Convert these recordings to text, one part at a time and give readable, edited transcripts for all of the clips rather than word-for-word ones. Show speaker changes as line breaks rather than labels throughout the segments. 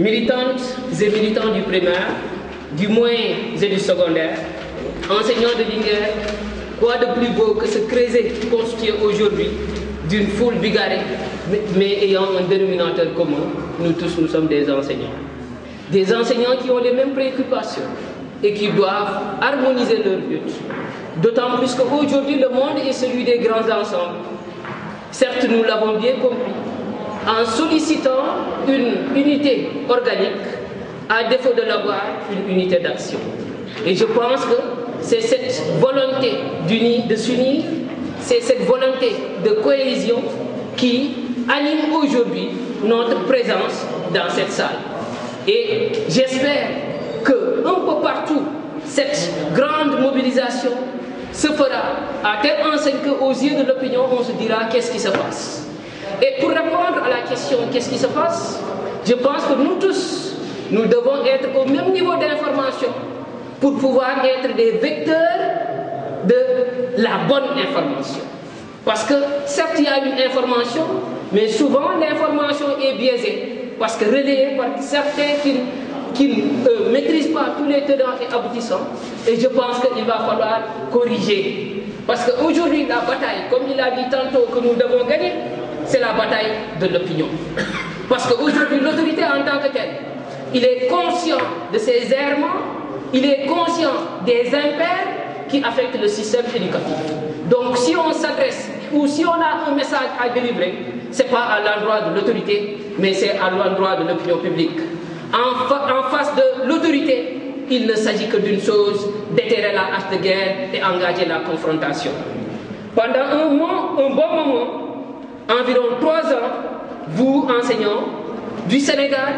militantes et militants du primaire, du moyen et du secondaire, enseignants de Linguère, quoi de plus beau que ce creuset constitué aujourd'hui d'une foule bigarrée, mais ayant un dénominateur commun. Nous tous, nous sommes des enseignants. Des enseignants qui ont les mêmes préoccupations et qui doivent harmoniser leur lutte. D'autant plus qu'aujourd'hui, le monde est celui des grands ensembles. Certes, nous l'avons bien compris, en sollicitant une unité organique, à défaut de l'avoir, une unité d'action. Et je pense que c'est cette volonté de s'unir, c'est cette volonté de cohésion qui anime aujourd'hui notre présence dans cette salle. Et j'espère qu'un peu partout, cette grande mobilisation se fera à telle enseigne qu'aux yeux de l'opinion, on se dira qu'est-ce qui se passe. Et pour répondre à la question qu'est-ce qui se passe, je pense que nous tous, nous devons être au même niveau d'information pour pouvoir être des vecteurs de la bonne information. Parce que certes, il y a une information, mais souvent l'information est biaisée, parce que relayée par certains qui ne maîtrisent pas tous les tenants et aboutissants. Et je pense qu'il va falloir corriger. Parce qu'aujourd'hui, la bataille, comme il a dit tantôt que nous devons gagner, c'est la bataille de l'opinion. Parce qu'aujourd'hui, l'autorité en tant que telle, il est conscient de ses errements, il est conscient des impairs qui affectent le système éducatif. Donc si on s'adresse ou si on a un message à délivrer, ce n'est pas à l'endroit de l'autorité, mais c'est à l'endroit de l'opinion publique. En face de l'autorité, il ne s'agit que d'une chose, déterrer la hache de guerre et engager la confrontation. Pendant un bon moment, environ 3 ans, vous, enseignants du Sénégal,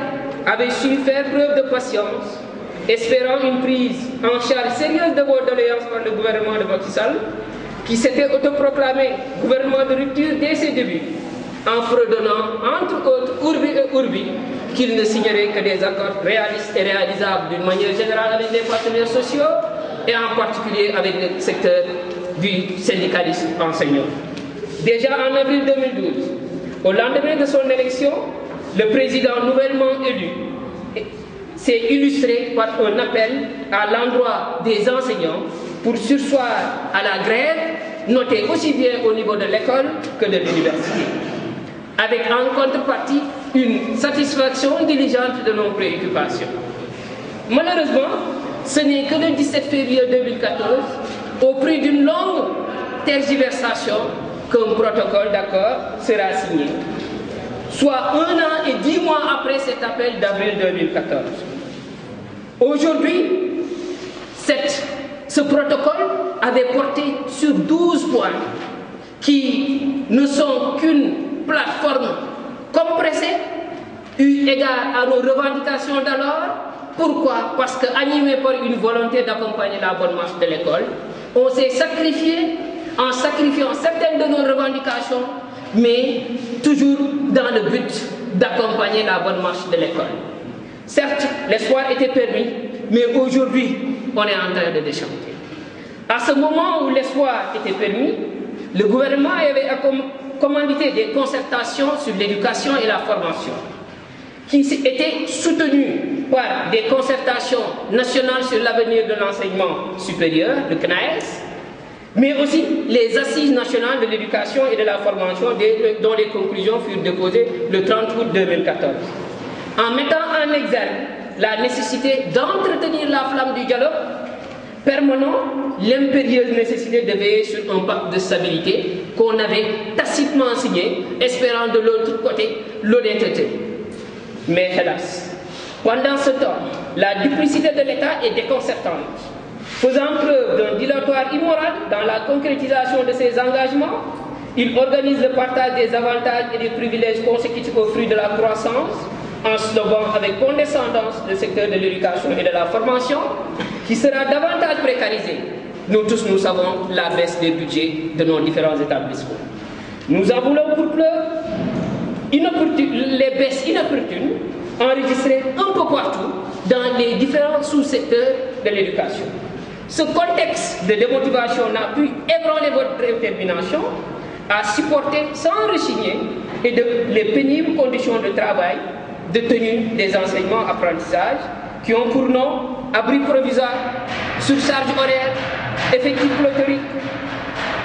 avez su faire preuve de patience, espérant une prise en charge sérieuse de vos doléances par le gouvernement de Macky Sall, qui s'était autoproclamé gouvernement de rupture dès ses débuts, en fredonnant, entre autres, Urbi et Urbi, qu'il ne signerait que des accords réalistes et réalisables d'une manière générale avec les partenaires sociaux et en particulier avec le secteur du syndicalisme enseignant. Déjà en avril 2012, au lendemain de son élection, le président nouvellement élu s'est illustré par un appel à l'endroit des enseignants pour surseoir à la grève, notée aussi bien au niveau de l'école que de l'université, avec en contrepartie une satisfaction diligente de nos préoccupations. Malheureusement, ce n'est que le 17 février 2014, au prix d'une longue tergiversation, qu'un protocole d'accord sera signé, soit 1 an et 10 mois après cet appel d'avril 2014. Aujourd'hui, ce protocole avait porté sur 12 points qui ne sont qu'une plateforme compressée eu égard à nos revendications d'alors. Pourquoi? Parce qu'animé par une volonté d'accompagner la bonne marche de l'école, on s'est sacrifié en sacrifiant certaines de nos revendications, mais toujours dans le but d'accompagner la bonne marche de l'école. Certes, l'espoir était permis, mais aujourd'hui, on est en train de déchanter. À ce moment où l'espoir était permis, le gouvernement avait commandité des concertations sur l'éducation et la formation, qui étaient soutenues par des concertations nationales sur l'avenir de l'enseignement supérieur, le CNAES, mais aussi les assises nationales de l'éducation et de la formation dont les conclusions furent déposées le 30 août 2014. En mettant en exergue la nécessité d'entretenir la flamme du dialogue permanent, l'impérieuse nécessité de veiller sur un pacte de stabilité qu'on avait tacitement signé, espérant de l'autre côté l'honnêteté. Mais hélas, pendant ce temps, la duplicité de l'État est déconcertante, faisant preuve d'un dilatoire immoral dans la concrétisation de ses engagements. Il organise le partage des avantages et des privilèges consécutifs aux fruits de la croissance, en slogant avec condescendance le secteur de l'éducation et de la formation, qui sera davantage précarisé. Nous tous, nous savons la baisse des budgets de nos différents établissements. Nous en voulons pour preuve les baisses inopportunes enregistrées un peu partout dans les différents sous-secteurs de l'éducation. Ce contexte de démotivation n'a pu ébranler votre détermination à supporter sans rechigner les pénibles conditions de travail de tenue des enseignements apprentissages qui ont pour nom abri provisoire, surcharge horaire, effectif pléthorique,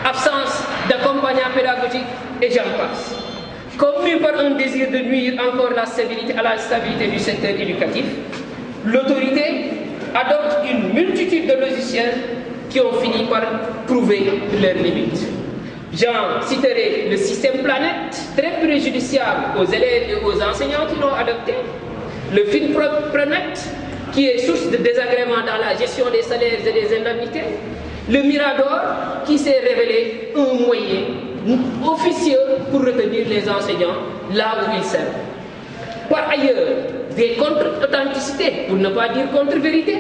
absence d'accompagnant pédagogique et j'en passe. Convenu par un désir de nuire encore à la stabilité du secteur éducatif, l'autorité adopte une multitude de logiciels qui ont fini par prouver leurs limites. J'en citerai le système Planète, très préjudiciable aux élèves et aux enseignants qui l'ont adopté, le film Planète, qui est source de désagréments dans la gestion des salaires et des indemnités, le Mirador, qui s'est révélé un moyen officieux pour retenir les enseignants là où ils servent. Par ailleurs, des contre-authenticités, pour ne pas dire contre-vérités,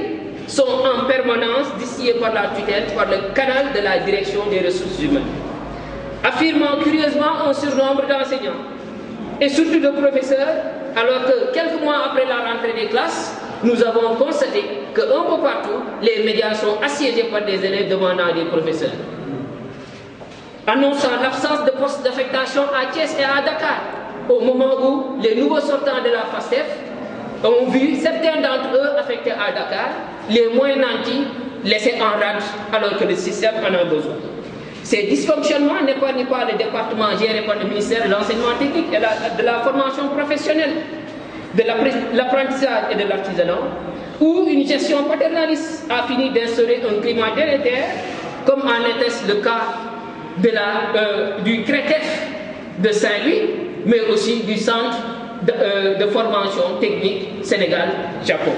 sont en permanence distillées par la tutelle, par le canal de la direction des ressources humaines, affirmant curieusement un surnombre d'enseignants et surtout de professeurs, alors que quelques mois après la rentrée des classes, nous avons constaté qu'un peu partout, les médias sont assiégés par des élèves demandant des professeurs. Annonçant l'absence de postes d'affectation à Thiès et à Dakar, au moment où les nouveaux sortants de la FASTEF ont vu certains d'entre eux affectés à Dakar, les moins nantis laissés en rade alors que le système en a besoin. Ces dysfonctionnements n'épargnent pas le département géré par le ministère de l'enseignement technique et de la formation professionnelle, de l'apprentissage et de l'artisanat, où une gestion paternaliste a fini d'instaurer un climat délétère, comme en atteste le cas du CRETEF de Saint-Louis, mais aussi du Centre de formation technique Sénégal-Japon.